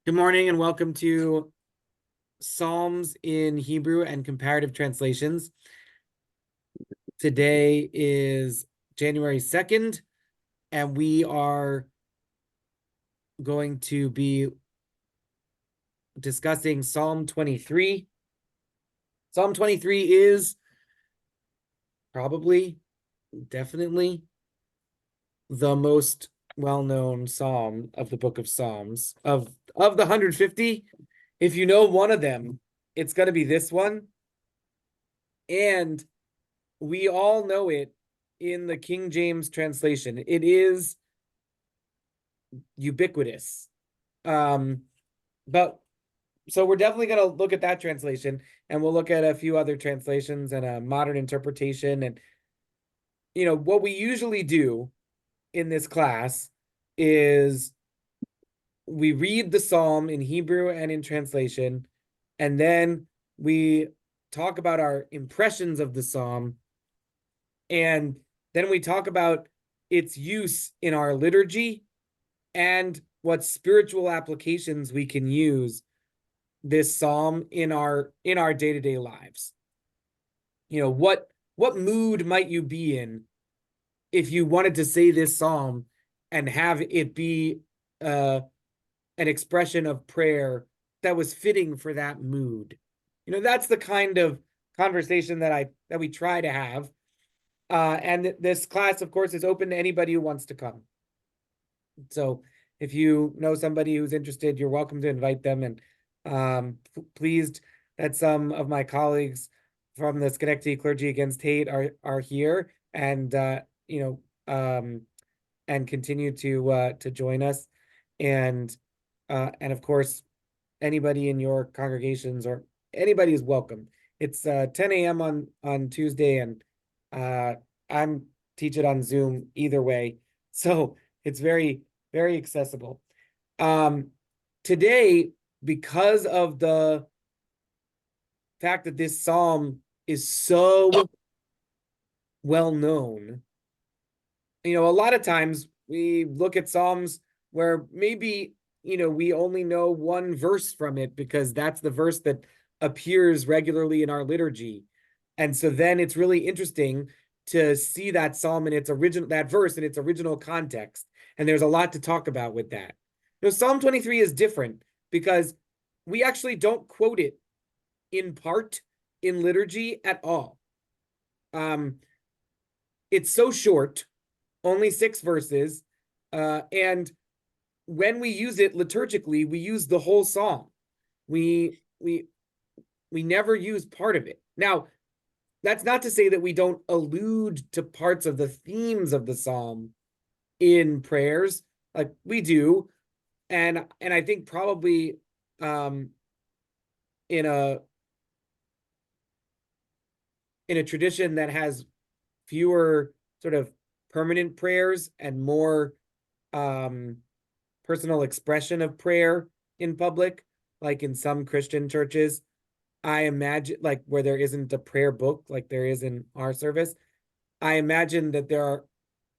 Good morning and welcome to Psalms in Hebrew and Comparative Translations. Today is January 2nd, and we are going to be discussing Psalm 23. Psalm 23 is definitely the most well-known psalm of the book of Psalms. Of the 150, if you know one of them, it's going to be this one. And we all know it in the King James translation. It is ubiquitous. But so we're definitely going to look at that translation, and we'll look at a few other translations and a modern interpretation. And, what we usually do in this class is we read the psalm in Hebrew and in translation, and then we talk about our impressions of the psalm, and then we talk about its use in our liturgy and what spiritual applications we can use this psalm in our day-to-day lives. What mood might you be in if you wanted to say this psalm and have it be an expression of prayer that was fitting for that mood? That's the kind of conversation that we try to have. And this class, of course, is open to anybody who wants to come. So if you know somebody who's interested, you're welcome to invite them. And pleased that some of my colleagues from the Schenectady Clergy Against Hate are here and and continue to join us. And of course, anybody in your congregations or anybody is welcome. It's 10 a.m. on Tuesday, and I'm teach it on Zoom either way. So it's very, very accessible. Today, because of the fact that this psalm is so well known, a lot of times we look at psalms where maybe, we only know one verse from it because that's the verse that appears regularly in our liturgy. And so then it's really interesting to see that psalm in that verse in its original context. And there's a lot to talk about with that. Psalm 23 is different because we actually don't quote it in part in liturgy at all. It's so short, only 6 verses, and when we use it liturgically, we use the whole psalm. We never use part of it. Now, that's not to say that we don't allude to parts of the themes of the psalm in prayers, like we do, and I think probably in a tradition that has fewer sort of permanent prayers and more personal expression of prayer in public, like in some Christian churches, I imagine, like where there isn't a prayer book like there is in our service, I imagine that there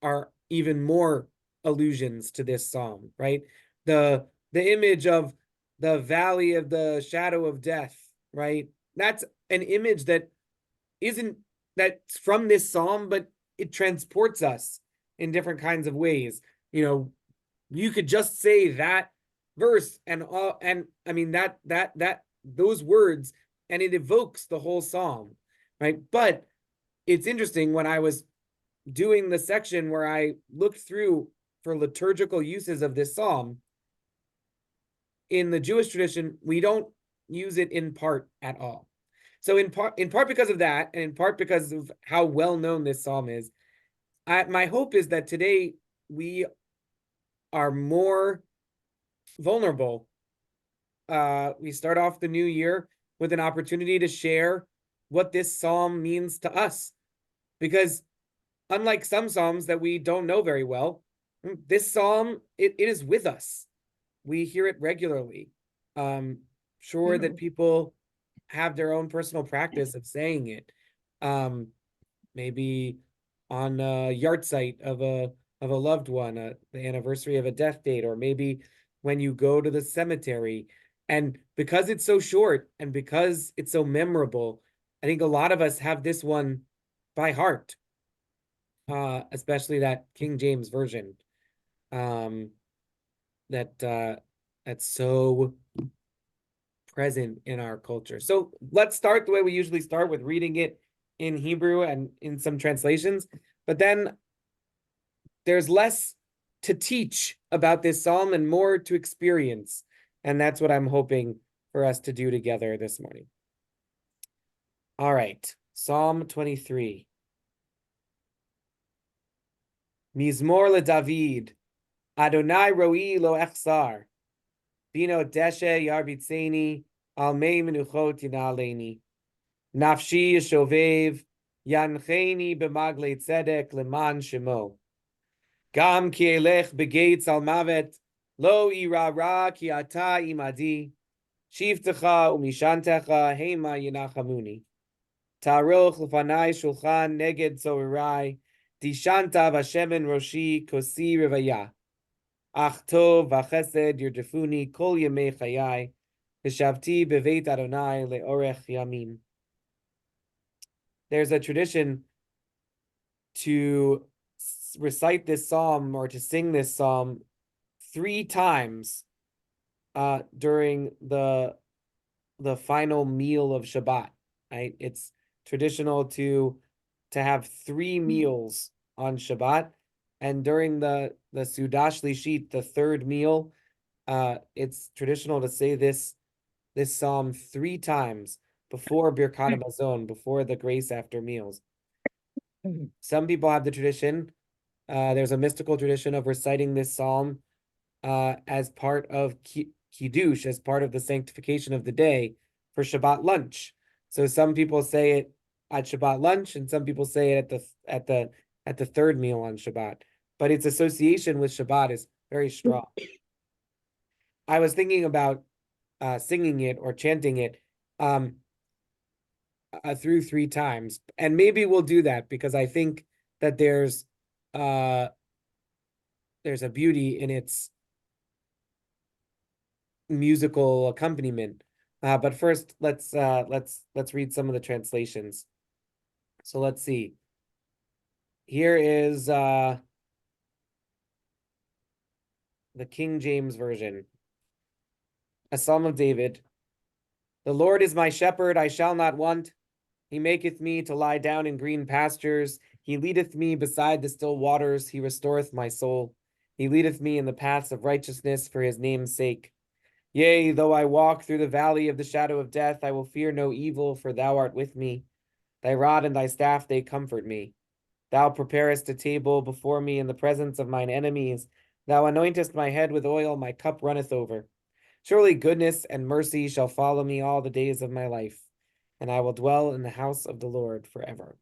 are even more allusions to this psalm, right? The image of the valley of the shadow of death, right? That's an image that's from this psalm, but it transports us in different kinds of ways. You could just say that verse and I mean that those words, and it evokes the whole psalm, right? But it's interesting, when I was doing the section where I looked through for liturgical uses of this psalm, in the Jewish tradition, we don't use it in part at all. So in part because of that, and in part because of how well known this psalm is, my hope is that today we are more vulnerable. We start off the new year with an opportunity to share what this psalm means to us, because unlike some psalms that we don't know very well, this psalm, it is with us. We hear it regularly. Sure that people have their own personal practice of saying it. Maybe on a yahrzeit of a loved one, the anniversary of a death date, or maybe when you go to the cemetery. And because it's so short and because it's so memorable, I think a lot of us have this one by heart, especially that King James version. Um, that's so present in our culture. So let's start the way we usually start, with reading it in Hebrew and in some translations. But then there's less to teach about this psalm and more to experience. And that's what I'm hoping for us to do together this morning. All right, Psalm 23. Mizmor LeDavid, Adonai roi lo echsar, bino deshe yarbitzeni, al mei menuchot yinaleni. Nafshi yeshovev, yancheni b'magle tzedek leman shemo. Gam ki elech begates al mavet, lo ira ra ki ata imadi, shivtecha umishantecha hema yinachamuni. Taroch lefanai shulchan neged zorai, dishanta v'shemen roshi kosi revaya. Ach tov v'chesed yirjefuni kol yemei chayai, v'shavti beveit Adonai leorech yamim. There's a tradition to recite this psalm or to sing this psalm 3 times during the final meal of Shabbat. Right? It's traditional to have 3 meals on Shabbat, and during the Sudash Lishit, the 3rd meal, it's traditional to say this psalm 3 times before Birkat Hamazon, before the grace after meals. Some people have the tradition. There's a mystical tradition of reciting this psalm as part of Kiddush, as part of the sanctification of the day for Shabbat lunch. So some people say it at Shabbat lunch, and some people say it at the 3rd meal on Shabbat. But its association with Shabbat is very strong. I was thinking about singing it or chanting it through 3 times, and maybe we'll do that because I think that there's a beauty in its musical accompaniment. But first, let's read some of the translations. So let's see. Here is the King James Version. A Psalm of David. The Lord is my shepherd, I shall not want. He maketh me to lie down in green pastures. He leadeth me beside the still waters. He restoreth my soul. He leadeth me in the paths of righteousness for his name's sake. Yea, though I walk through the valley of the shadow of death, I will fear no evil, for thou art with me. Thy rod and thy staff, they comfort me. Thou preparest a table before me in the presence of mine enemies. Thou anointest my head with oil, my cup runneth over. Surely goodness and mercy shall follow me all the days of my life, and I will dwell in the house of the Lord forever.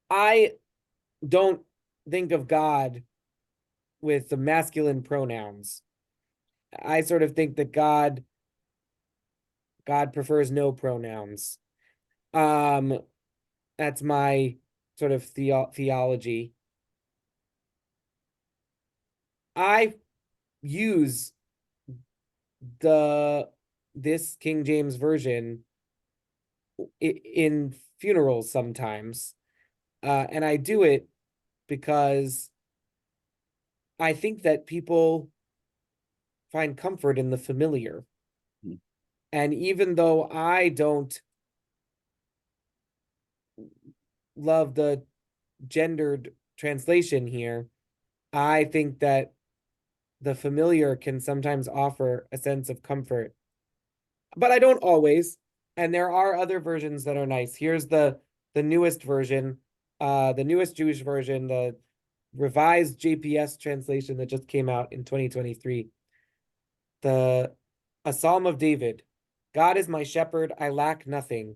I don't think of God with the masculine pronouns. I sort of think that God prefers no pronouns. That's my sort of theology. I use this King James Version in funerals sometimes, and I do it because I think that people find comfort in the familiar. And even though I don't love the gendered translation here, I think that the familiar can sometimes offer a sense of comfort. But I don't always, and there are other versions that are nice. Here's the newest version, the newest Jewish version, the revised JPS translation that just came out in 2023. A Psalm of David. God is my shepherd, I lack nothing.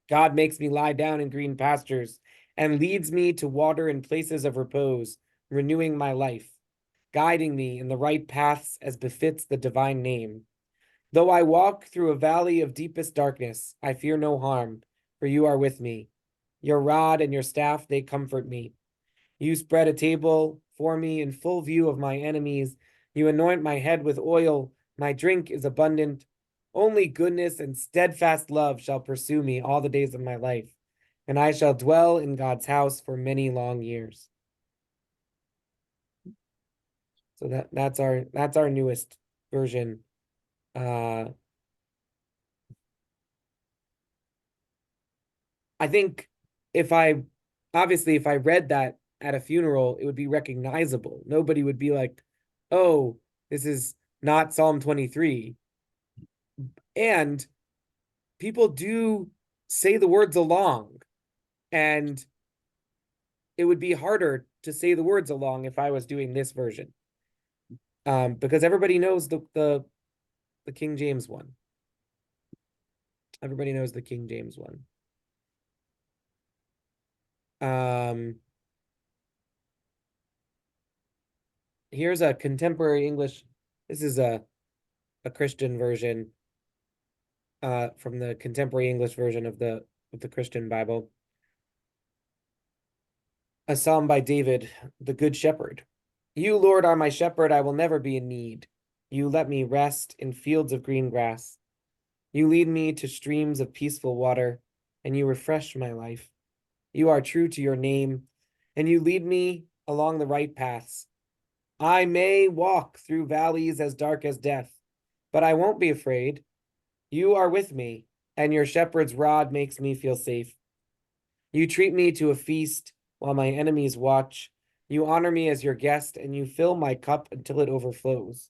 God makes me lie down in green pastures and leads me to water in places of repose, renewing my life, guiding me in the right paths as befits the divine name. Though I walk through a valley of deepest darkness, I fear no harm, for you are with me. Your rod and your staff, they comfort me. You spread a table for me in full view of my enemies. You anoint my head with oil. My drink is abundant. Only goodness and steadfast love shall pursue me all the days of my life, and I shall dwell in God's house for many long years. So that's our newest version. Uh, I think if I obviously if I read that at a funeral, it would be recognizable. Nobody would be like, "Oh, this is not Psalm 23." And people do say the words along, and it would be harder to say the words along if I was doing this version. Because everybody knows the King James one. Everybody knows the King James one. Here's a contemporary English. This is a Christian version from the contemporary English version of the Christian Bible. A psalm by David, the Good Shepherd. You, Lord, are my shepherd, I will never be in need. You let me rest in fields of green grass. You lead me to streams of peaceful water, and you refresh my life. You are true to your name, and you lead me along the right paths. I may walk through valleys as dark as death, but I won't be afraid. You are with me, and your shepherd's rod makes me feel safe. You treat me to a feast while my enemies watch. You honor me as your guest, and you fill my cup until it overflows.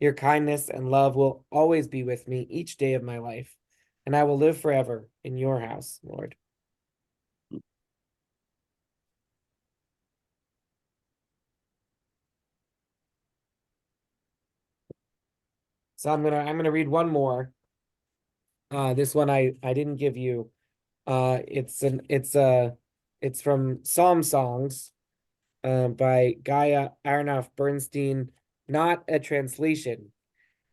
Your kindness and love will always be with me each day of my life, and I will live forever in your house, Lord. So I'm gonna read one more. This one I didn't give you. It's from Psalm Songs, by Gaia Arnoff Bernstein. Not a translation,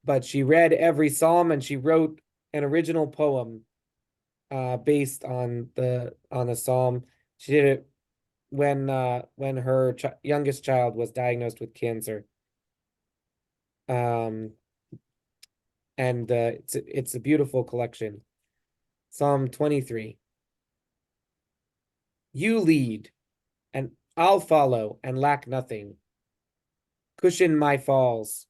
but she read every psalm and she wrote an original poem based on a psalm. She did it when her youngest child was diagnosed with cancer. Um, and it's a beautiful collection. Psalm 23. You lead, and I'll follow and lack nothing. Cushion my falls.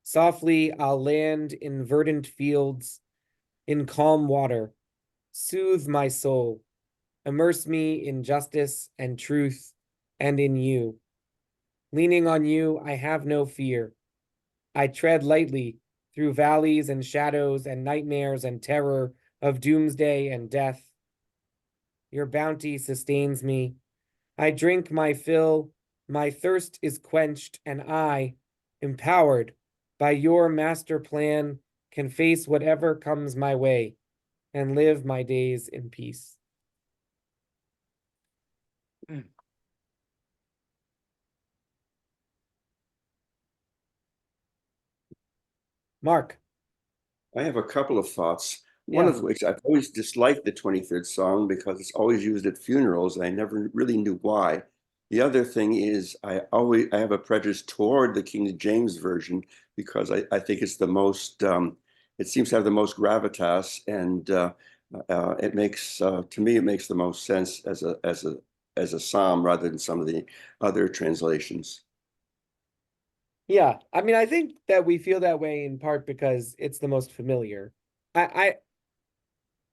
Softly I'll land in verdant fields, in calm water. Soothe my soul. Immerse me in justice and truth and in you. Leaning on you, I have no fear. I tread lightly through valleys and shadows and nightmares and terror of doomsday and death. Your bounty sustains me. I drink my fill. My thirst is quenched, and I, empowered by your master plan, can face whatever comes my way and live my days in peace. Mark. I have a couple of thoughts. One Yeah. of which I've always disliked the 23rd song because it's always used at funerals, and I never really knew why. The other thing is I have a prejudice toward the King James version because I think it's the most it seems to have the most gravitas, and it makes to me it makes the most sense as a psalm rather than some of the other translations. Yeah. I mean, I think that we feel that way in part because it's the most familiar. I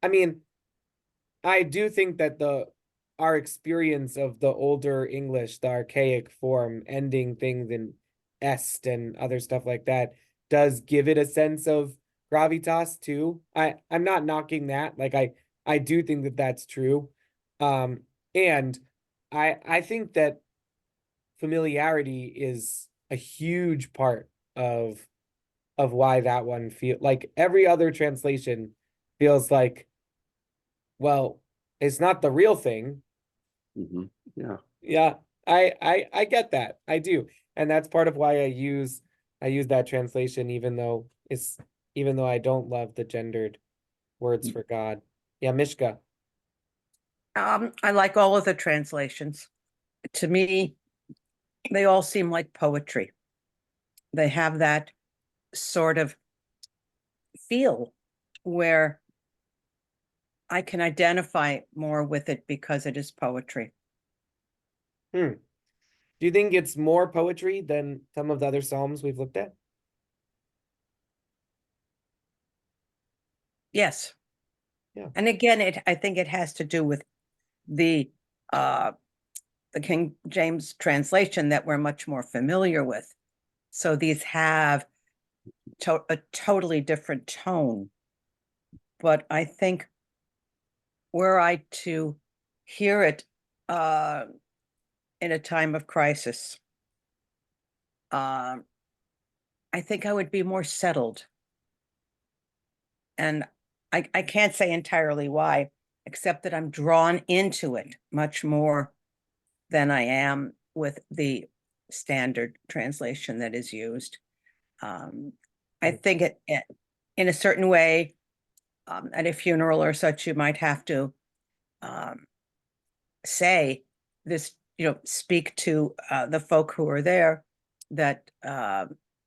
I mean, I do think that the our experience of the older English, the archaic form, ending things in est and other stuff like that, does give it a sense of gravitas too. I'm not knocking that. Like I do think that that's true. And I think that familiarity is a huge part of why that one feel like every other translation feels like, well, it's not the real thing. Hmm. Yeah. Yeah, I get that. I do. And that's part of why I use that translation even though I don't love the gendered words for God. Yeah, Mishka. I like all of the translations. To me, they all seem like poetry. They have that sort of feel where I can identify more with it because it is poetry. Do you think it's more poetry than some of the other Psalms we've looked at? Yes. Yeah. And again, I think it has to do with the uh the King James translation that we're much more familiar with. So these have a totally different tone. But I think were I to hear it in a time of crisis, I think I would be more settled. And I can't say entirely why, except that I'm drawn into it much more than I am with the standard translation that is used. I think it in a certain way, at a funeral or such, you might have to say this, speak to the folk who are there that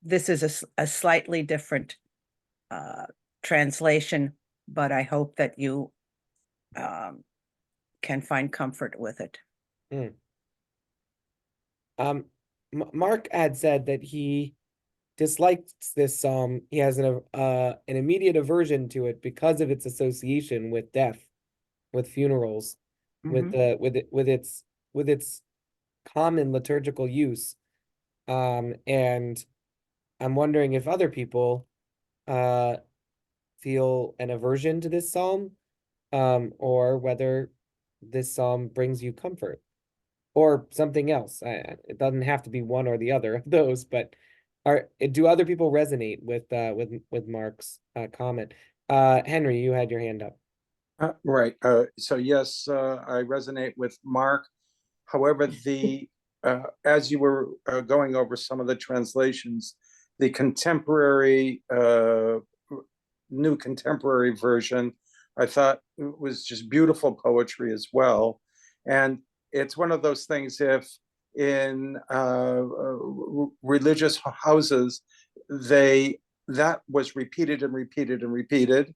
this is a slightly different translation, but I hope that you can find comfort with it. Mark had said that he dislikes this psalm. He has an immediate aversion to it because of its association with death, with funerals, with the with its common liturgical use. And I'm wondering if other people feel an aversion to this psalm, or whether this psalm brings you comfort or something else. It doesn't have to be one or the other of those, but do other people resonate with Mark's comment? Henry, you had your hand up. Right. So yes, I resonate with Mark. However, as you were going over some of the translations, the new contemporary version, I thought it was just beautiful poetry as well. And it's one of those things, if in religious houses, that was repeated and repeated and repeated,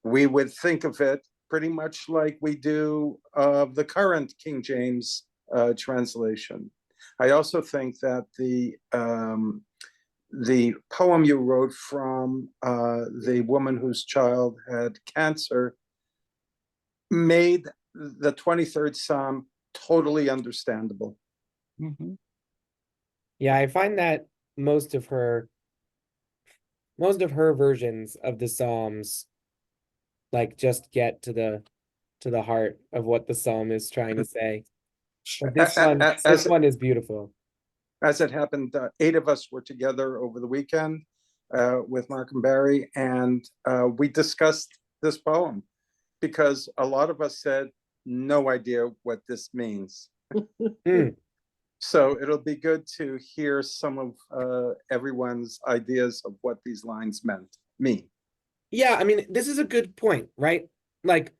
we would think of it pretty much like we do of the current King James translation. I also think that the poem you wrote from the woman whose child had cancer made the 23rd Psalm totally understandable. Mm-hmm. Yeah, I find that most of her versions of the Psalms like just get to the heart of what the psalm is trying to say. But this one is beautiful. As it happened, 8 of us were together over the weekend with Mark and Barry, and we discussed this poem because a lot of us said, no idea what this means. So it'll be good to hear some of everyone's ideas of what these lines mean. Yeah, I mean, this is a good point, right? Like,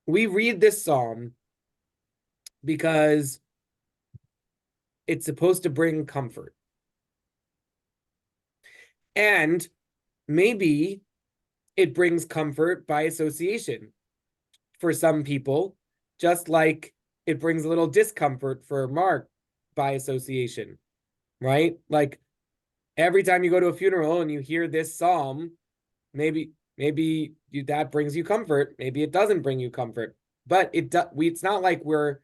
we read this psalm because it's supposed to bring comfort. And maybe it brings comfort by association for some people, just like it brings a little discomfort for Mark by association, right? Like, every time you go to a funeral and you hear this psalm, maybe that brings you comfort, maybe it doesn't bring you comfort, but it's not like we're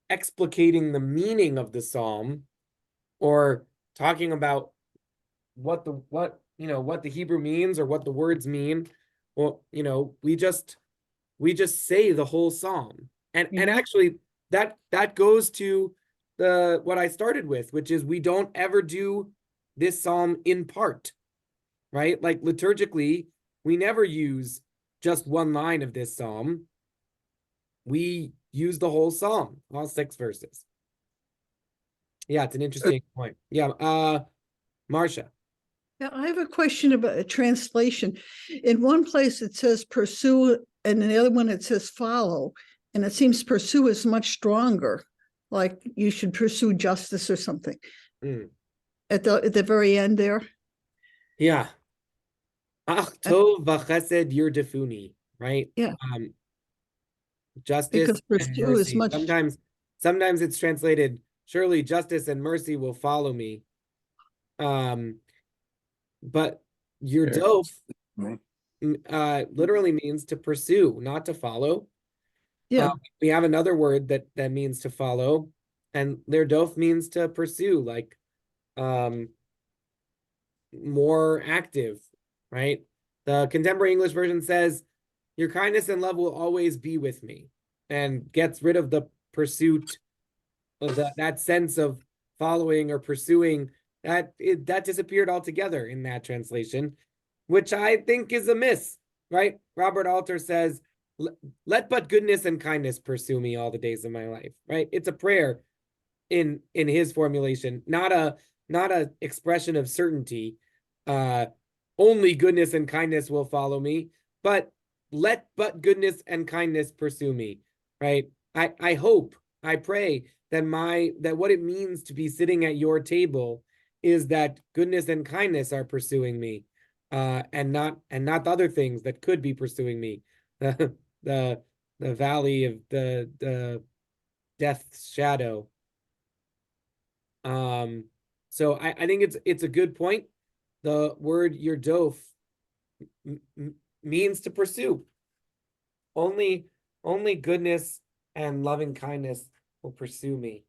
explicating the meaning of the psalm or talking about what the Hebrew means or what the words mean. Well, we just say the whole psalm. And actually that goes to what I started with, which is we don't ever do this psalm in part, right? Like, liturgically, we never use just one line of this psalm. We use the whole psalm, all 6 verses. Yeah, it's an interesting point. Yeah, Marcia. Yeah, I have a question about a translation. In one place it says pursue, and in the other one it says follow. And it seems pursue is much stronger, like you should pursue justice or something. Mm. At the very end there. Yeah. Ach tov v'chesed yirdefuni, right? Yeah. Justice Because and pursue is mercy. much, Sometimes it's translated, surely justice and mercy will follow me. But yirdof Right. literally means to pursue, not to follow. yeah, We have another word that means to follow, and lirdof means to pursue, like more active, right? The contemporary English version says, your kindness and love will always be with me, and gets rid of the pursuit of that sense of following or pursuing. That disappeared altogether in that translation, which I think is a miss, right? Robert Alter says, let but goodness and kindness pursue me all the days of my life, right? It's a prayer in his formulation, not a expression of certainty. Only goodness and kindness will follow me, but let but goodness and kindness pursue me, right? I hope, I pray that what it means to be sitting at your table is that goodness and kindness are pursuing me, and not the other things that could be pursuing me. The the valley of the death's shadow. So I think it's a good point. The word yirdof means to pursue. Only goodness and loving kindness will pursue me.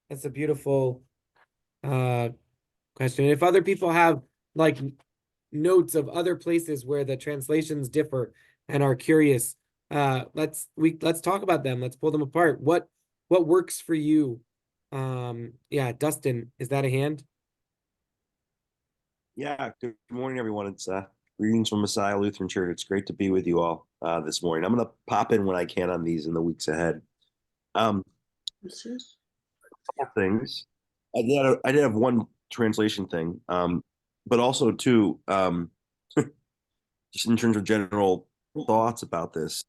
That's a beautiful question. If other people have like notes of other places where the translations differ and are curious, let's talk about them. Let's pull them apart. What works for you? Yeah, Dustin, is that a hand? Yeah, good morning, everyone. It's greetings from Messiah Lutheran Church. It's great to be with you all this morning. I'm going to pop in when I can on these in the weeks ahead. Couple things. I did have one translation thing, but also two, just in terms of general thoughts about this.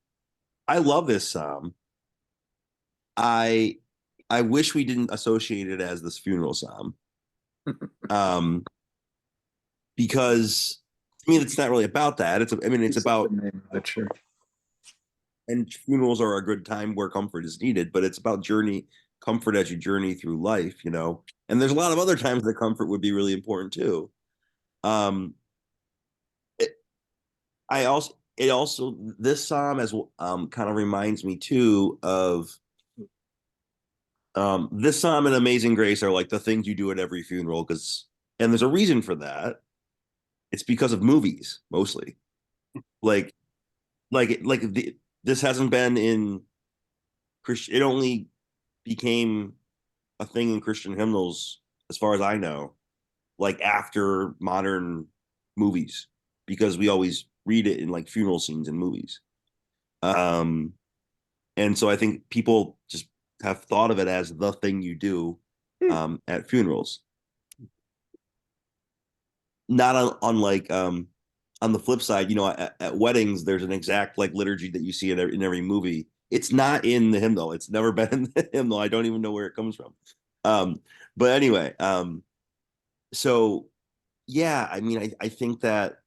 I love this psalm. I wish we didn't associate it as this funeral psalm. Because I mean, it's not really about that. It's about the name of the church. And funerals are a good time where comfort is needed, but it's about comfort as you journey through life, you know. And there's a lot of other times that comfort would be really important too. Um, it, this psalm as kind of reminds me too of this psalm and Amazing Grace are like the things you do at every funeral and there's a reason for that. It's because of movies mostly, like this hasn't been in Christian. It only became a thing in Christian hymnals, as far as I know, like after modern movies, because we always read it in like funeral scenes in movies. And so I think people just have thought of it as the thing you do at funerals. Not unlike on the flip side, you know, at weddings, there's an exact like liturgy that you see in every movie. It's not in the hymnal. It's never been in the hymnal. I don't even know where it comes from. But anyway, so yeah, I mean, I think that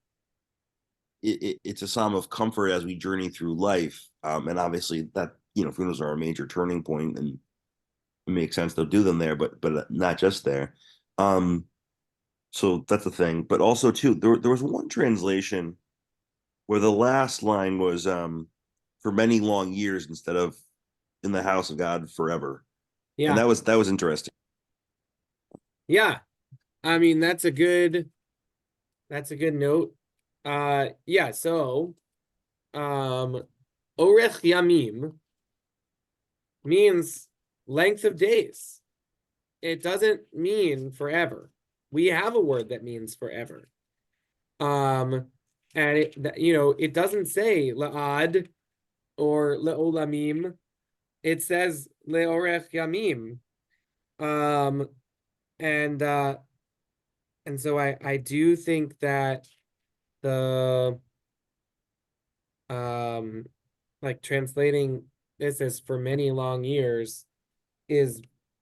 it's a psalm of comfort as we journey through life. And obviously that, you know, funerals are a major turning point and it makes sense to do them there, but not just there. So that's the thing. But also too, there was one translation where the last line was for many long years instead of in the house of God forever. And Yeah. that was interesting. Yeah. I mean, that's a good note. Yeah, so Orech Yamim means length of days. It doesn't mean forever. We have a word that means forever. And it doesn't say la'ad or le'olamim. It says le'orech yamim. And so I do think that the like translating this as for many long years is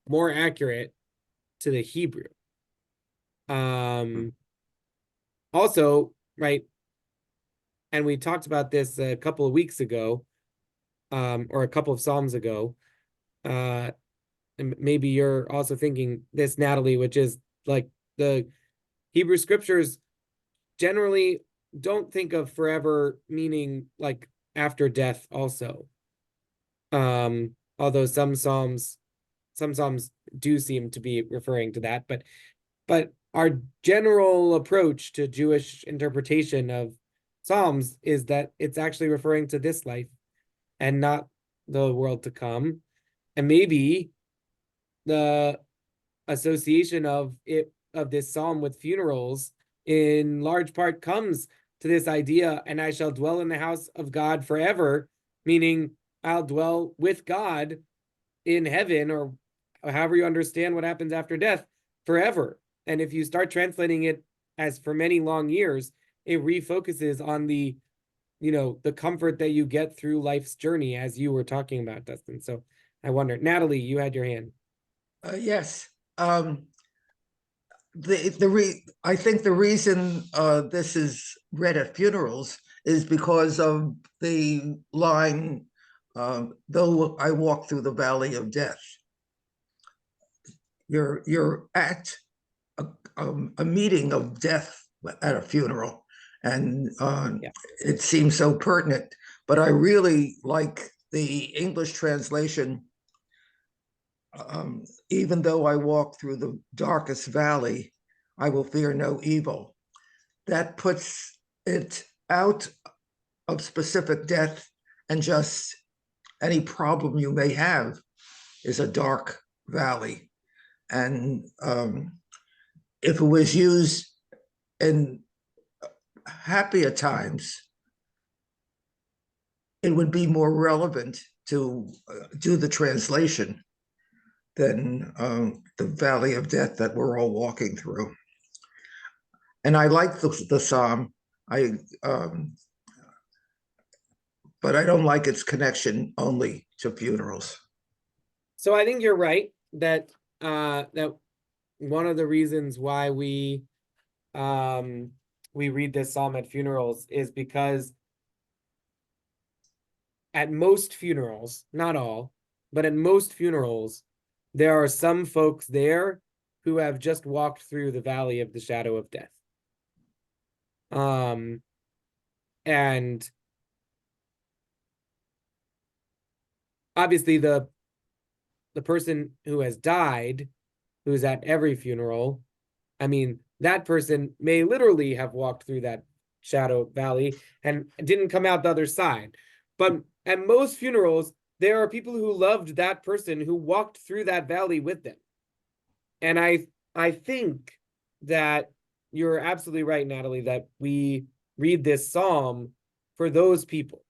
more accurate to the Hebrew. Also, right, and we talked about this a couple of weeks ago, or a couple of Psalms ago. And maybe you're also thinking this, Natalie, which is like the Hebrew scriptures generally don't think of forever meaning like after death also. Although some psalms do seem to be referring to that, but our general approach to Jewish interpretation of Psalms is that it's actually referring to this life and not the world to come. And maybe the association of this psalm with funerals in large part comes to this idea, and I shall dwell in the house of God forever, meaning I'll dwell with God in heaven, or however you understand what happens after death, forever. And if you start translating it as for many long years, it refocuses on the comfort that you get through life's journey, as you were talking about, Dustin. So I wonder, Natalie, you had your hand. Yes. I think the reason this is read at funerals is because of the line, though I walk through the valley of death. You're at a meeting of death at a funeral, and it seems so pertinent. But I really like the English translation. Even though I walk through the darkest valley, I will fear no evil. That puts it out of specific death, and just any problem you may have is a dark valley. And if it was used in happier times, it would be more relevant to do the translation than the valley of death that we're all walking through. And I like the psalm, but I don't like its connection only to funerals. So I think you're right that that one of the reasons why we read this psalm at funerals is because at most funerals, not all, but at most funerals, there are some folks there who have just walked through the valley of the shadow of death. And obviously the person who has died, who's at every funeral, I mean, that person may literally have walked through that shadow valley and didn't come out the other side. But at most funerals, there are people who loved that person who walked through that valley with them. And I think that you're absolutely right, Natalie, that we read this psalm for those people.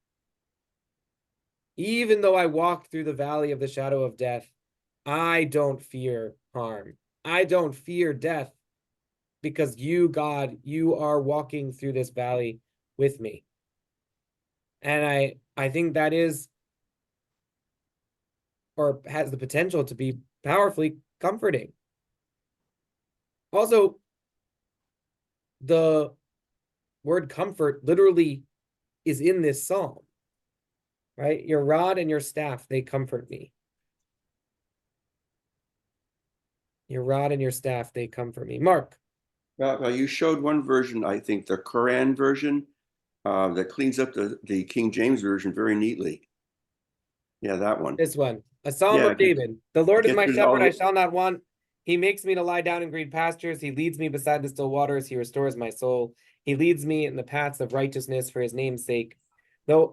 Even though I walk through the valley of the shadow of death, I don't fear harm. I don't fear death, because you, God, you are walking through this valley with me. And I think that is, or has the potential to be, powerfully comforting. Also, the word comfort literally is in this psalm, right? Your rod and your staff, they comfort me. Your rod and your staff, they comfort me. Mark. Well, you showed one version, I think the Quran version, that cleans up the King James version very neatly. Yeah, that one. This one, a Psalm Yeah, of David. The Lord is my rid of all shepherd, I the- shall not want. He makes me to lie down in green pastures. He leads me beside the still waters. He restores my soul. He leads me in the paths of righteousness for his name's sake.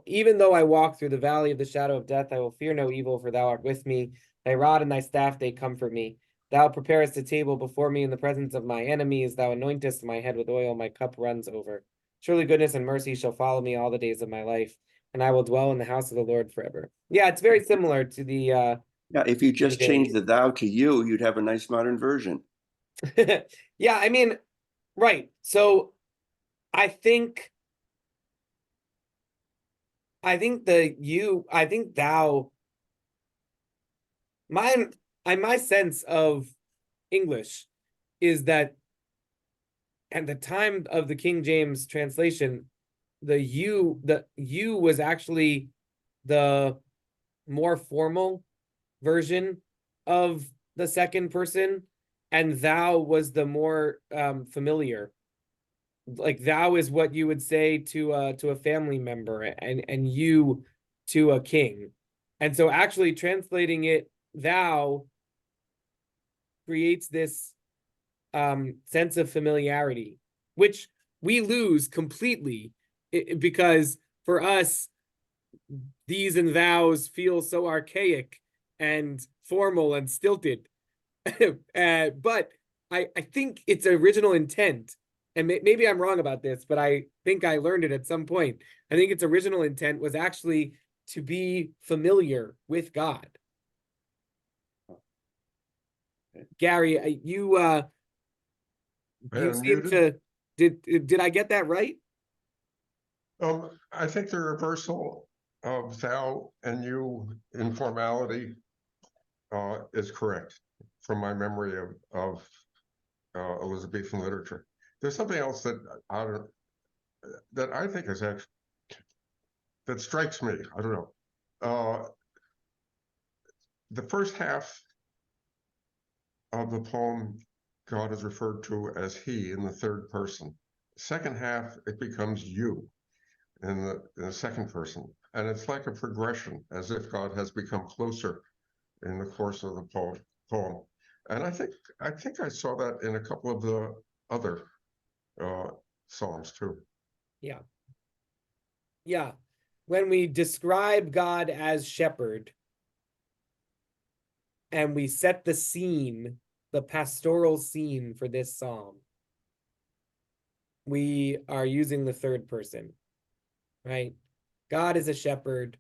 Even though I walk through the valley of the shadow of death, I will fear no evil, for thou art with me. Thy rod and thy staff, they comfort me. Thou preparest a table before me in the presence of my enemies. Thou anointest my head with oil. My cup runs over. Surely goodness and mercy shall follow me all the days of my life, and I will dwell in the house of the Lord forever. Yeah, it's very similar to the Yeah, if you just James. change the thou to you, you'd have a nice modern version. Yeah, I mean, right. So I think thou my sense of English is that at the time of the King James translation, the you was actually the more formal version of the second person, and thou was the more familiar. Like thou is what you would say to a family member, and you to a king. And so actually translating it thou creates this sense of familiarity, which we lose completely because for us, these and thous feel so archaic and formal and stilted. But I think its original intent, and maybe I'm wrong about this, but I think I learned it at some point. I think its original intent was actually to be familiar with God. Gary, you seem to did I get that right? I think the reversal of thou and you in formality is correct from my memory of Elizabethan literature. There's something else that I think is actually that strikes me. I don't know. The first half of the poem, God is referred to as he in the third person. Second half, it becomes you in the second person. And it's like a progression, as if God has become closer in the course of the poem. And I think I saw that in a couple of the other psalms too. Yeah. Yeah. When we describe God as shepherd and we set the scene, the pastoral scene for this psalm, we are using the third person, right? God is a shepherd.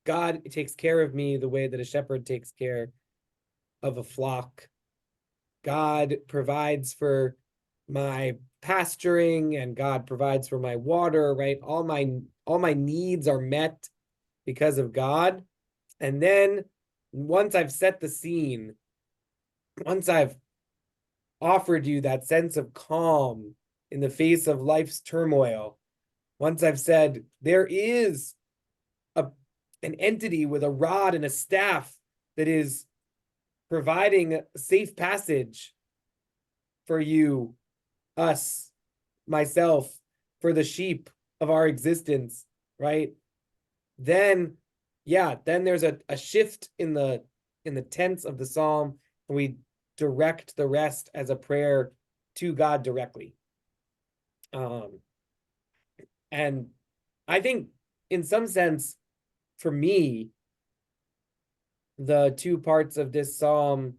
God takes care of me the way that a shepherd takes care of a flock. God provides for my pasturing and God provides for my water, right? All my needs are met because of God. And then once I've set the scene, once I've offered you that sense of calm in the face of life's turmoil, once I've said there is an entity with a rod and a staff that is providing a safe passage for you, us, myself, for the sheep of our existence, right? Then, yeah, then there's a shift in the tense of the psalm, and we direct the rest as a prayer to God directly. And I think in some sense, for me, the two parts of this psalm,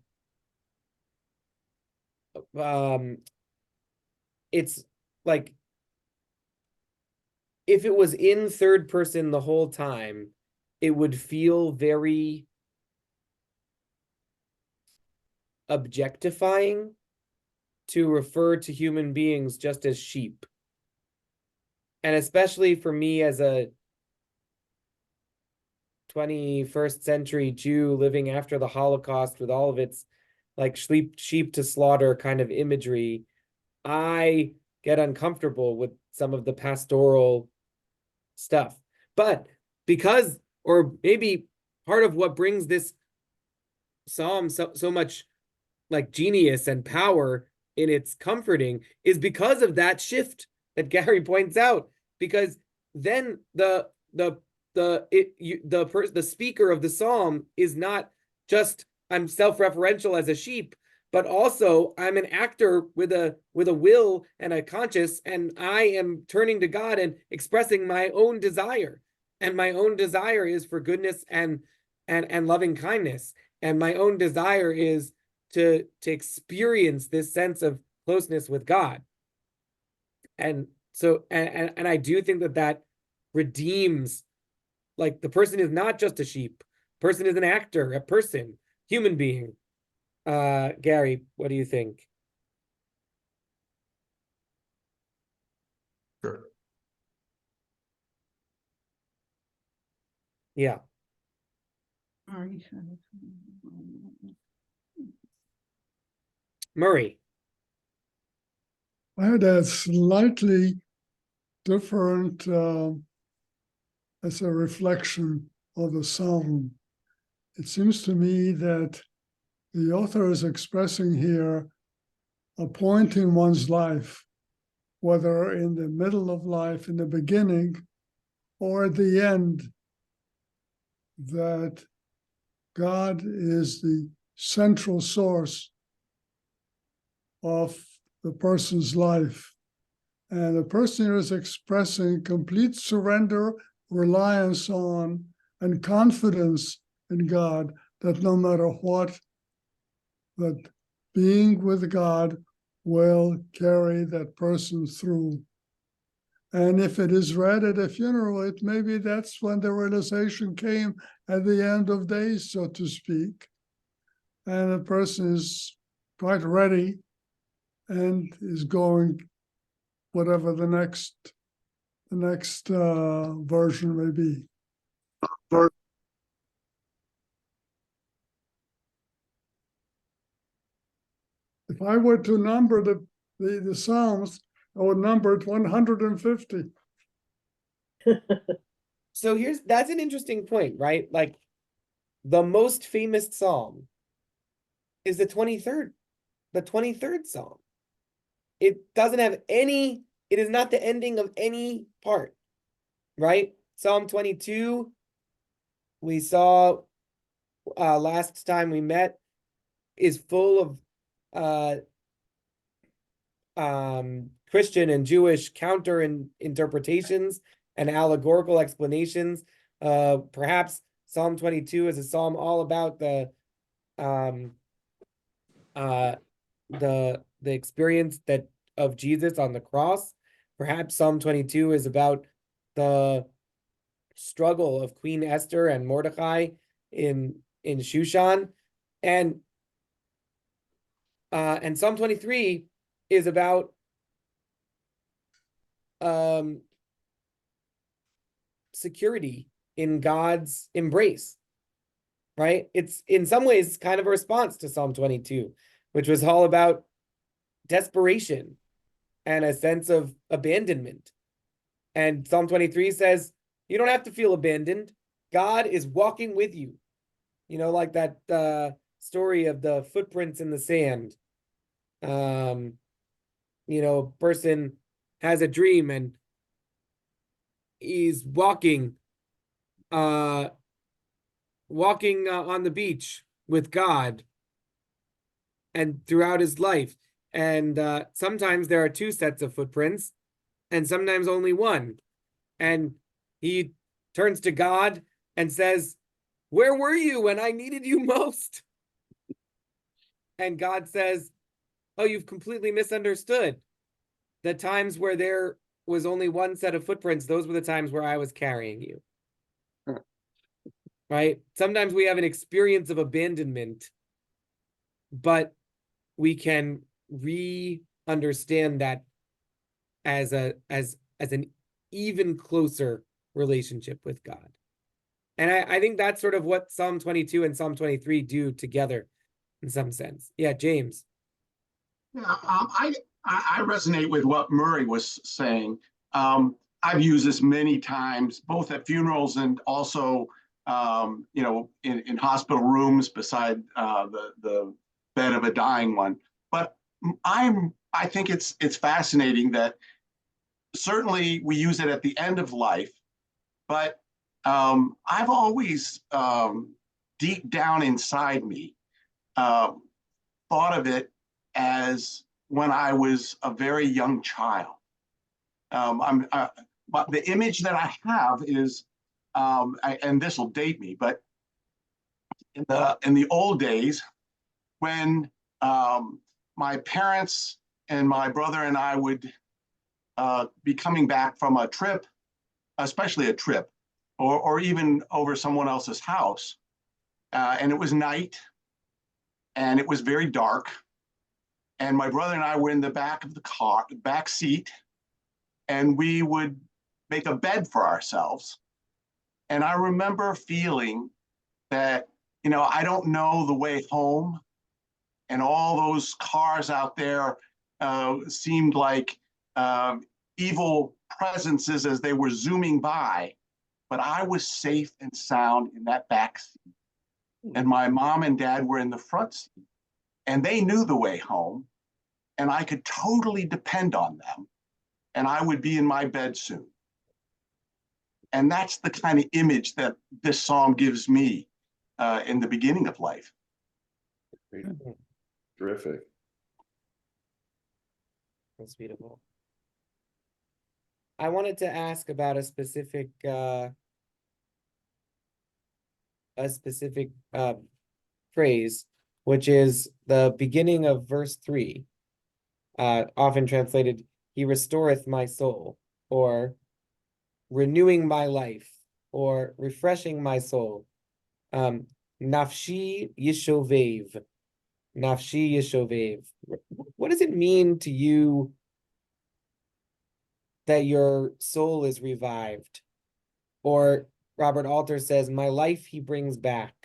it's like if it was in third person the whole time, it would feel very objectifying to refer to human beings just as sheep. And especially for me as a 21st century Jew living after the Holocaust with all of its like sheep to slaughter kind of imagery, I get uncomfortable with some of the pastoral stuff. But because, or maybe part of what brings this psalm so much like genius and power in its comforting is because of that shift that Gary points out. Because then the speaker of the psalm is not just I'm self-referential as a sheep, but also I'm an actor with a will and a conscience, and I am turning to God and expressing my own desire. And my own desire is for goodness and loving kindness. And my own desire is to experience this sense of closeness with God. And so and I do think that redeems, like the person is not just a sheep. Person is an actor, a person, human being. Gary, what do you think? Sure. Yeah. Murray. I had a slightly different, as a reflection of the psalm. It seems to me that the author is expressing here a point in one's life, whether in the middle of life, in the beginning, or at the end, that God is the central source of the person's life. And the person here is expressing complete surrender, reliance on, and confidence in God, that no matter what, that being with God will carry that person through. And if it is read at a funeral, it maybe that's when the realization came at the end of days, so to speak. And the person is quite ready and is going whatever the next version may be. If I were to number the Psalms, I would number it 150. So that's an interesting point, right? Like the most famous psalm is the 23rd psalm. It doesn't have any, it is not the ending of any part, right? Psalm 22, we saw last time we met, is full of Christian and Jewish counter interpretations and allegorical explanations. Perhaps Psalm 22 is a psalm all about the experience of Jesus on the cross. Perhaps Psalm 22 is about the struggle of Queen Esther and Mordecai in Shushan, and Psalm 23 is about security in God's embrace, right? It's in some ways kind of a response to Psalm 22, which was all about desperation and a sense of abandonment. And Psalm 23 says, you don't have to feel abandoned. God is walking with you. You know, like that story of the footprints in the sand. You know, a person has a dream and he's walking on the beach with God and throughout his life. And sometimes there are two sets of footprints and sometimes only one. And he turns to God and says, where were you when I needed you most? And God says, oh, you've completely misunderstood. The times where there was only one set of footprints, those were the times where I was carrying you. Right? Sometimes we have an experience of abandonment, but we can re-understand that as an even closer relationship with God. And I think that's sort of what Psalm 22 and Psalm 23 do together in some sense. Yeah, James. Yeah, I resonate with what Murray was saying. I've used this many times, both at funerals and also, you know, in hospital rooms beside the bed of a dying one. But I think it's fascinating that certainly we use it at the end of life, but I've always deep down inside me thought of it as when I was a very young child. But the image that I have is, and this will date me, but in the old days, when my parents and my brother and I would be coming back from a trip, especially a trip, or even over someone else's house, and it was night, and it was very dark. And my brother and I were in the back of the car, back seat, and we would make a bed for ourselves. And I remember feeling that, you know, I don't know the way home, and all those cars out there seemed like evil presences as they were zooming by. But I was safe and sound in that back seat. And my mom and dad were in the front seat. And they knew the way home. And I could totally depend on them. And I would be in my bed soon. And that's the kind of image that this psalm gives me in the beginning of life. Terrific. That's beautiful. I wanted to ask about a specific phrase, which is the beginning of verse 3, often translated, "He restoreth my soul," or renewing my life, or refreshing my soul. Nafshi yishovev. Nafshi yishovev. What does it mean to you that your soul is revived? Or Robert Alter says, "My life he brings back."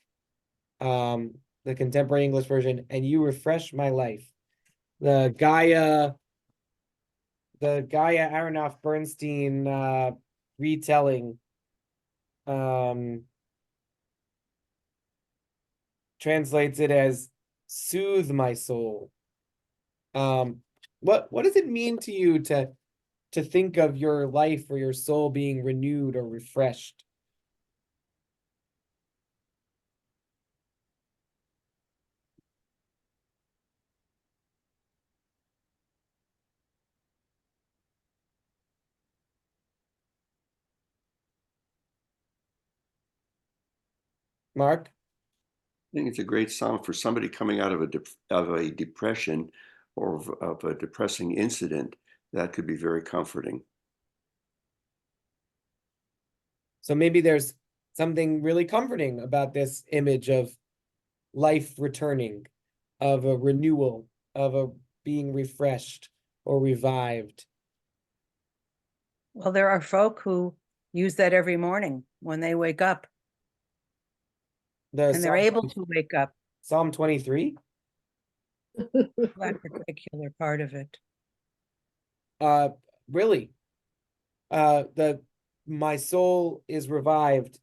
The contemporary English version, "and you refresh my life." The Gaia Aronoff Bernstein retelling translates it as "soothe my soul." What does it mean to you to think of your life or your soul being renewed or refreshed? Mark? I think it's a great psalm for somebody coming out of a depression or of a depressing incident. That could be very comforting. So maybe there's something really comforting about this image of life returning, of a renewal, of a being refreshed or revived. Well, there are folk who use that every morning when they wake up, and they're able to wake up. Psalm 23? That particular part of it. Really? My soul is revived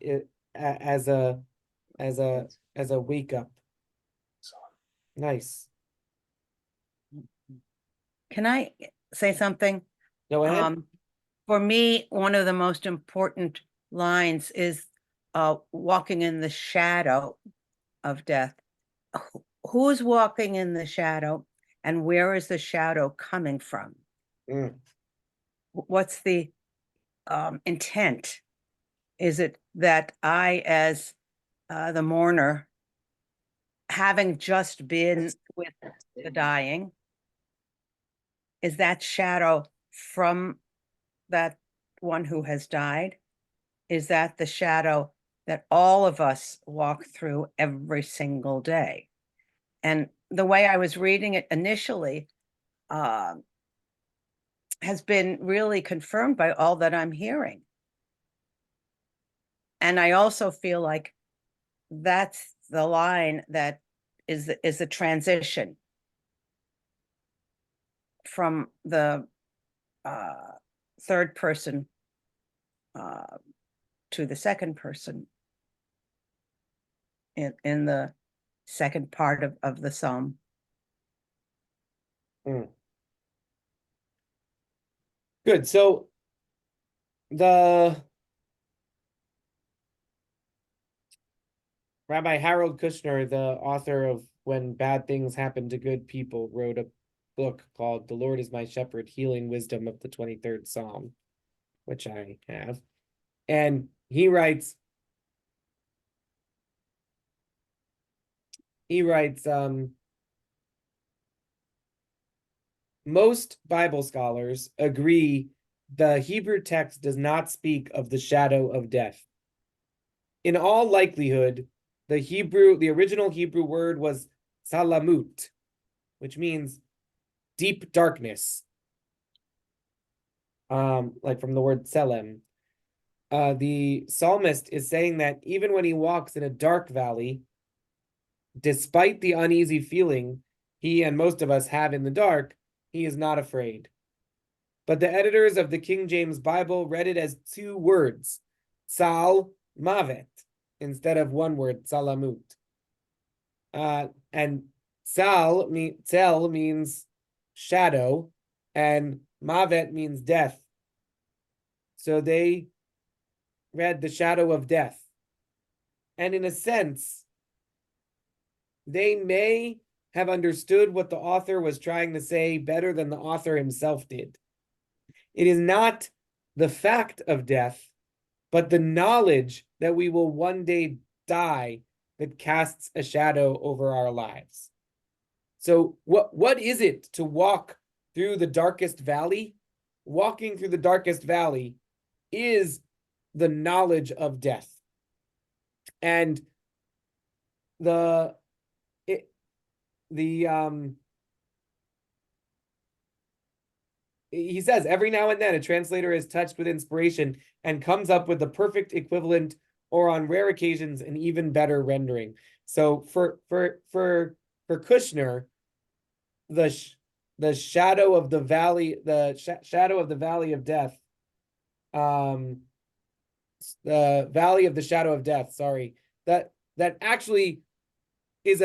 as a wake up. Nice. Can I say something? Go ahead. For me, one of the most important lines is walking in the shadow of death. Who's walking in the shadow, and where is the shadow coming from? What's the intent? Is it that I, as the mourner, having just been with the dying, is that shadow from that one who has died? Is that the shadow that all of us walk through every single day? And the way I was reading it initially has been really confirmed by all that I'm hearing. And I also feel like that's the line that is the transition from the third person to the second person in the second part of the psalm. Good. So the Rabbi Harold Kushner, the author of When Bad Things Happen to Good People, wrote a book called "The Lord is My Shepherd, Healing Wisdom of the 23rd Psalm," which I have. And he writes, most Bible scholars agree the Hebrew text does not speak of the shadow of death. In all likelihood, the original Hebrew word was salamut, which means deep darkness. Like from the word selem. The psalmist is saying that even when he walks in a dark valley, despite the uneasy feeling, he and most of us have in the dark, he is not afraid. But the editors of the King James Bible read it as two words, Sal Mavet, instead of one word, Salamut. And Tel means shadow, and Mavet means death. So they read the shadow of death. And in a sense, they may have understood what the author was trying to say better than the author himself did. It is not the fact of death, but the knowledge that we will one day die that casts a shadow over our lives. So what is it to walk through the darkest valley? Walking through the darkest valley is the knowledge of death. And he says every now and then a translator is touched with inspiration and comes up with the perfect equivalent, or on rare occasions an even better rendering. So for Kushner, the shadow of the valley, shadow of the valley of death, the valley of the shadow of death, sorry, that actually is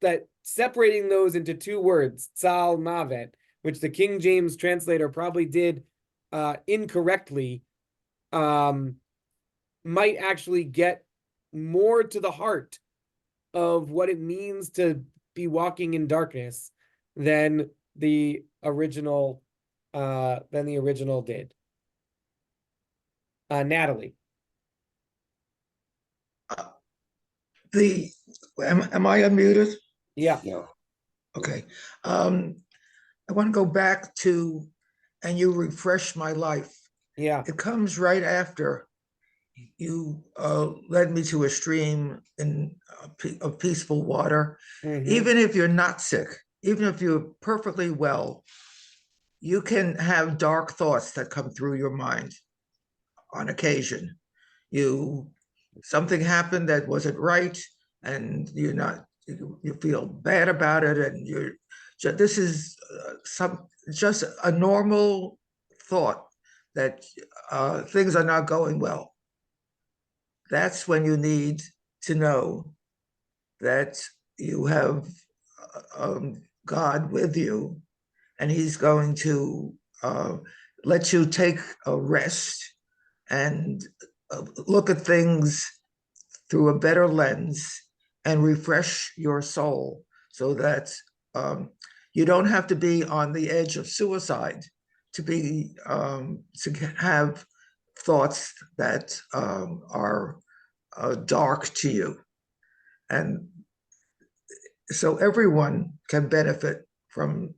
that separating those into two words, Tzal Mavet, which the King James translator probably did incorrectly, might actually get more to the heart of what it means to be walking in darkness than the original did. Natalie. Am I unmuted? Yeah. No. Okay. I want to go back to, and you refresh my life. Yeah. It comes right after you led me to a stream of peaceful water. Mhm. Even if you're not sick, even if you're perfectly well, you can have dark thoughts that come through your mind on occasion. Something happened that wasn't right, and you feel bad about it, and this is just a normal thought that things are not going well. That's when you need to know that you have God with you, and he's going to let you take a rest and look at things through a better lens and refresh your soul, so that you don't have to be on the edge of suicide to have thoughts that are dark to you. And so everyone can benefit from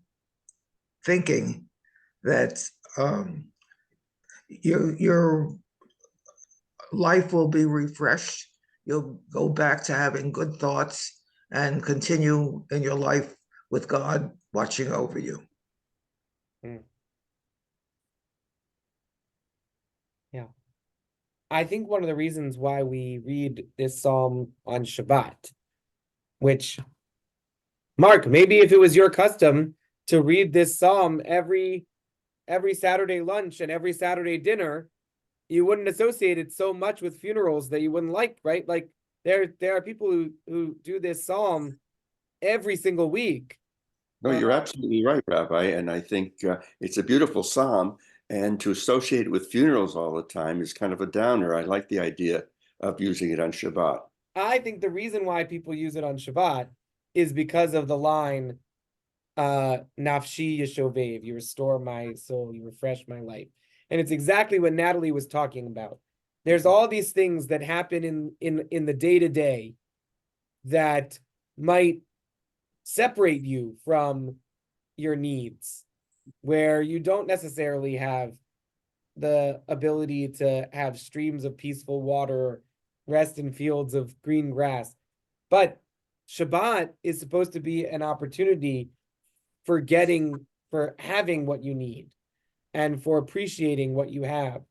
thinking that your life will be refreshed. You'll go back to having good thoughts and continue in your life with God watching over you. Yeah. I think one of the reasons why we read this psalm on Shabbat, which, Mark, maybe if it was your custom to read this psalm every Saturday lunch and every Saturday dinner, you wouldn't associate it so much with funerals that you wouldn't like, right? Like there are people who do this psalm every single week. No, you're absolutely right, Rabbi. And I think it's a beautiful psalm. And to associate it with funerals all the time is kind of a downer. I like the idea of using it on Shabbat. I think the reason why people use it on Shabbat is because of the line, Nafshi Yeshovev, you restore my soul, you refresh my life. And it's exactly what Natalie was talking about. There's all these things that happen in the day-to-day that might separate you from your needs, where you don't necessarily have the ability to have streams of peaceful water, rest in fields of green grass. But Shabbat is supposed to be an opportunity for having what you need, and for appreciating what you have,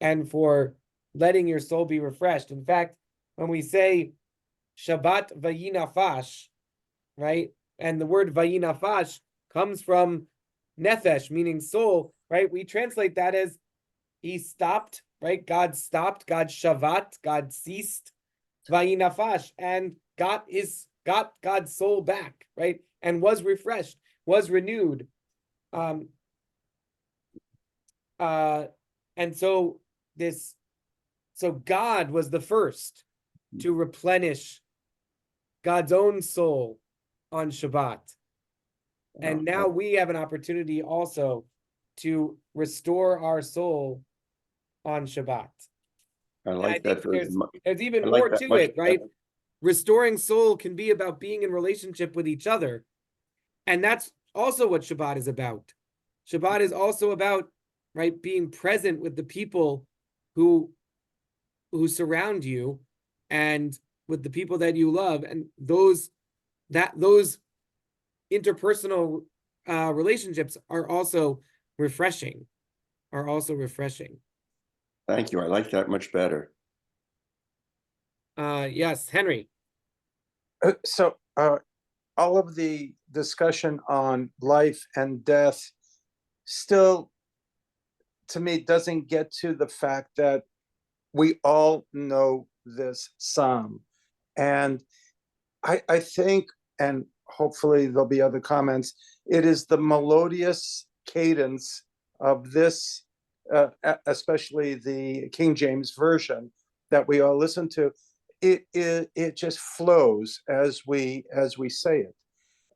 and for letting your soul be refreshed. In fact, when we say Shabbat vayinafash, right, And the word vayinafash comes from nefesh, meaning soul, right? We translate that as he stopped, right? God stopped, God shavat, God ceased, vayinafash, and got God's soul back, right? And was refreshed, was renewed. Um, and so God was the first to replenish God's own soul on Shabbat. And now we have an opportunity also to restore our soul on Shabbat. I And I like that think very much. there's even I like more that to much it, right? better. Restoring soul can be about being in relationship with each other. And that's also what Shabbat is about. Shabbat is also about, right, being present with the people who surround you and with the people that you love, and those interpersonal relationships are also refreshing. Thank you. I like that much better. Yes, Henry. So all of the discussion on life and death still, to me, doesn't get to the fact that we all know this psalm. And I think, and hopefully there'll be other comments, it is the melodious cadence of this, especially the King James Version that we all listen to. It just flows as we say it.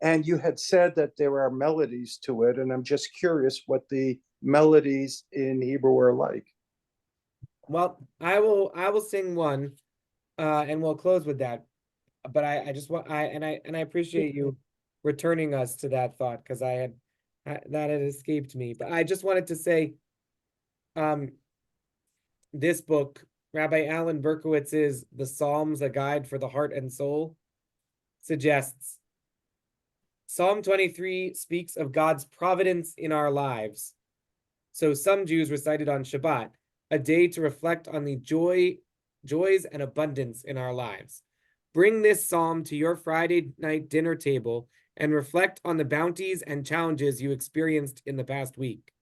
And you had said that there are melodies to it, and I'm just curious what the melodies in Hebrew are like. Well, I will sing one, and we'll close with that. But I just want I appreciate you returning us to that thought, because that had escaped me. But I just wanted to say, this book, Rabbi Alan Berkowitz's "The Psalms: A Guide for the Heart and Soul," suggests Psalm 23 speaks of God's providence in our lives. So some Jews recited on Shabbat, a day to reflect on the joys and abundance in our lives. Bring this psalm to your Friday night dinner table and reflect on the bounties and challenges you experienced in the past week.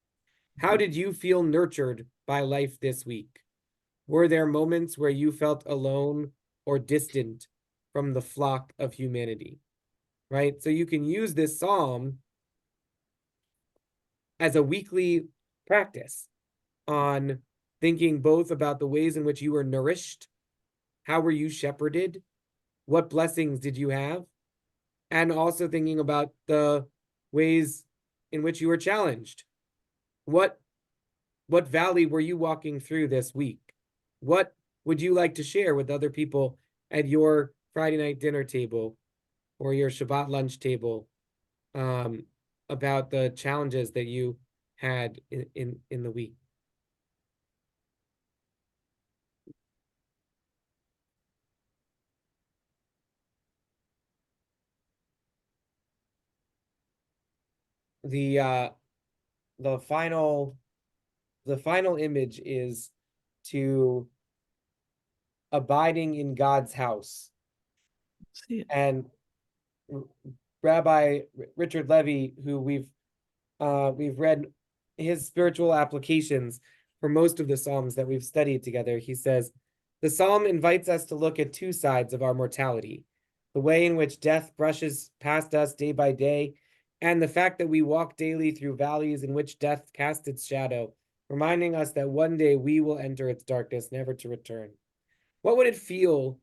How did you feel nurtured by life this week? Were there moments where you felt alone or distant from the flock of humanity? Right? So you can use this psalm as a weekly practice on thinking both about the ways in which you were nourished, how were you shepherded, what blessings did you have, and also thinking about the ways in which you were challenged. What valley were you walking through this week? What would you like to share with other people at your Friday night dinner table or your Shabbat lunch table, about the challenges that you had in the week? The final image is to abiding in God's house. And Rabbi Richard Levy, who we've read his spiritual applications for most of the Psalms that we've studied together, he says, the Psalm invites us to look at two sides of our mortality, the way in which death brushes past us day by day, and the fact that we walk daily through valleys in which death casts its shadow, reminding us that one day we will enter its darkness, never to return. What would it feel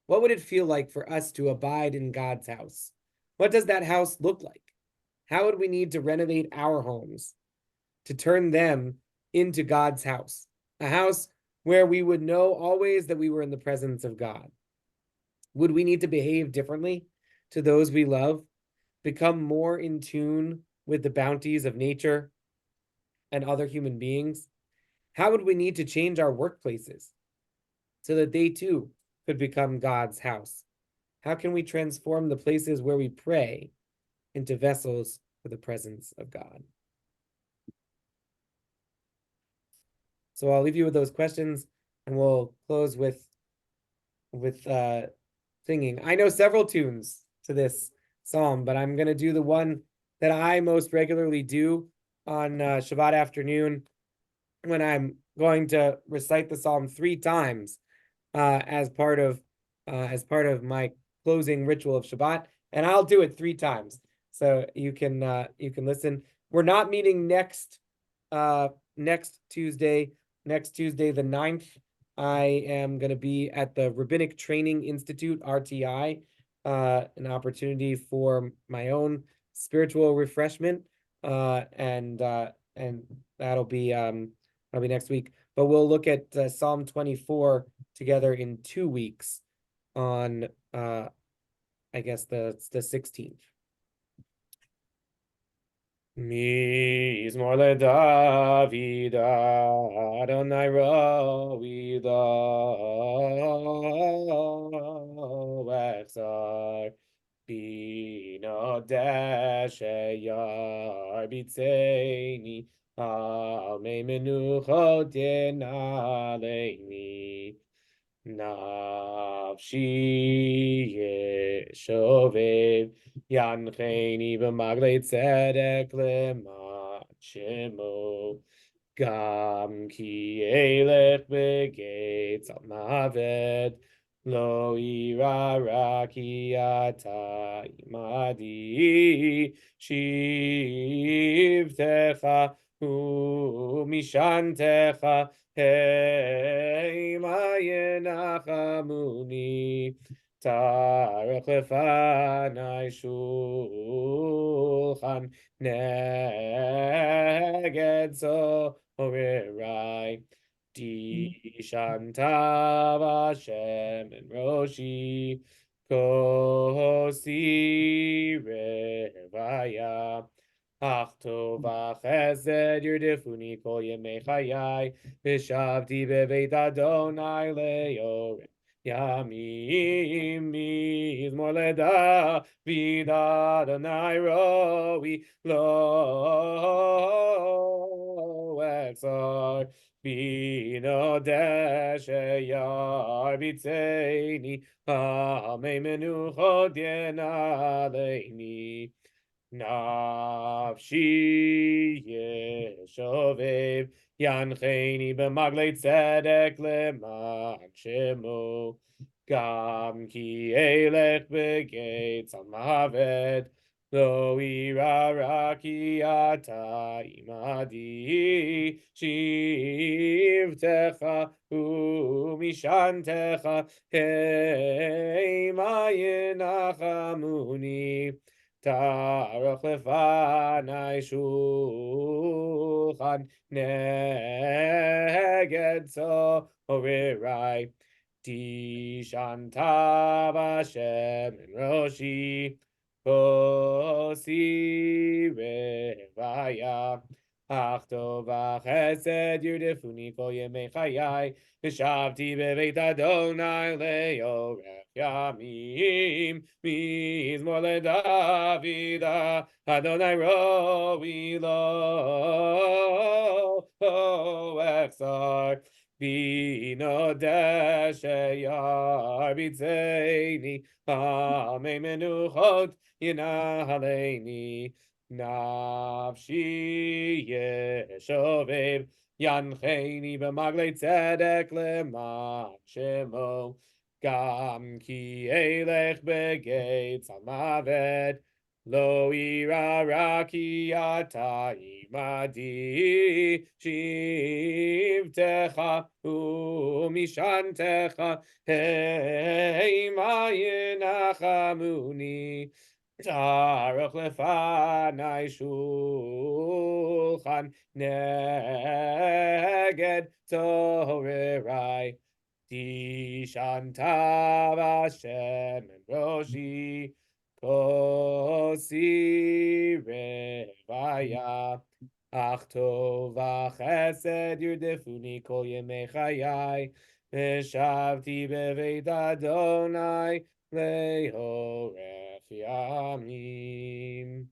like for us to abide in God's house? What does that house look like? How would we need to renovate our homes to turn them into God's house? A house where we would know always that we were in the presence of God. Would we need to behave differently to those we love, become more in tune with the bounties of nature and other human beings? How would we need to change our workplaces so that they too could become God's house? How can we transform the places where we pray into vessels for the presence of God? So I'll leave you with those questions, and we'll close with singing. I know several tunes to this psalm, but I'm gonna do the one that I most regularly do on Shabbat afternoon when I'm going to recite the psalm 3 times as part of my closing ritual of Shabbat, and I'll do it 3 times. So you can listen. We're not meeting next Tuesday. Next Tuesday, the 9th, I am going to be at the Rabbinic Training Institute, RTI, an opportunity for my own spiritual refreshment. And that'll be next week. But we'll look at Psalm 24 together in 2 weeks on I guess the 16th. Mizmor leDavid Adonai ro'ida echzar bino desheyar bitzeini al mei menuchot yenaleini nafshi yeshovev Yancheni b'maglei tzedek lemat shemo gam ki elech b'geitz al maved lo ira ra ki ata imadi shivtecha umishantecha heima yenachamuni Tarech lefanai shulchan neged zorerai Dishantav Hashem and Roshi Kosi Revaya Ach tov chesed yerdifuni kol yemei chayai Vishavti bebeit Adonai leoreh Yamim mizmor leDavid Adonai ro'i lo echzar bino desheyar bitzeini amei menuchot yenaleini nafshi yeshovev Yancheni b'maglei tzedek leman shemo gam ki elech b'geitz al maved lo ira ra ki ata imadi shivtecha umishantecha heima yenachamuni Tarach lefanai shulchan neged zorerai Dishantav Hashem and Roshi Kosi Revaya Ach tov chesed yerdifuni kol yemei chayai Vishavti bebeit Adonai leorech yamim mizmor leDavid Adonai ro'i lo echzar bino desheyar bitzeini amei menuchot yenaleini nafshi yeshovev Yancheni b'maglei tzedek leman shemo gam ki elech b'geitz al maved lo ira ra ki ata imadi shivtecha umishantecha heima yenachamuni Tarach lefanai shulchan neged zorerai Dishantav Hashem and Roshi Kosi Revaya Ach tov chesed yerdifuni kol yemei chayai Vishavti bebeit Adonai leorech yamim